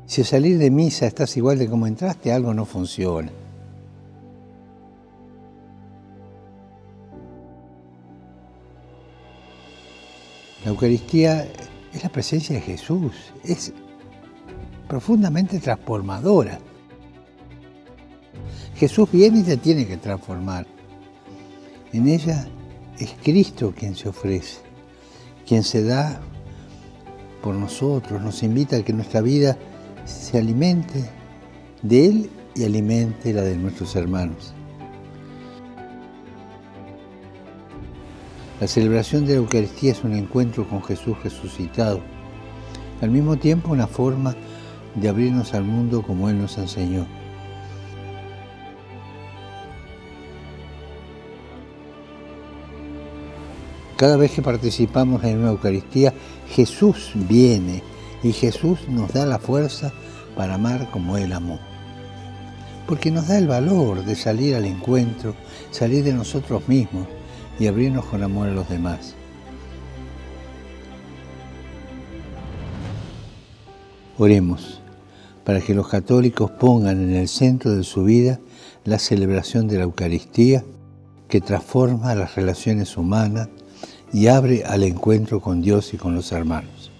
Si al salir de misa estás igual de como entraste, algo no funciona. La Eucaristía es la presencia de Jesús, es profundamente transformadora. Jesús viene y te tiene que transformar. En ella es Cristo quien se ofrece, quien se da por nosotros, nos invita a que nuestra vida se alimente de Él y alimente la de nuestros hermanos. La celebración de la Eucaristía es un encuentro con Jesús resucitado, al mismo tiempo una forma de abrirnos al mundo como Él nos enseñó. Cada vez que participamos en una Eucaristía, Jesús viene y Jesús nos da la fuerza para amar como Él amó. Porque nos da el valor de salir al encuentro, salir de nosotros mismos y abrirnos con amor a los demás. Oremos para que los católicos pongan en el centro de su vida la celebración de la Eucaristía, que transforma las relaciones humanas y abre al encuentro con Dios y con los hermanos.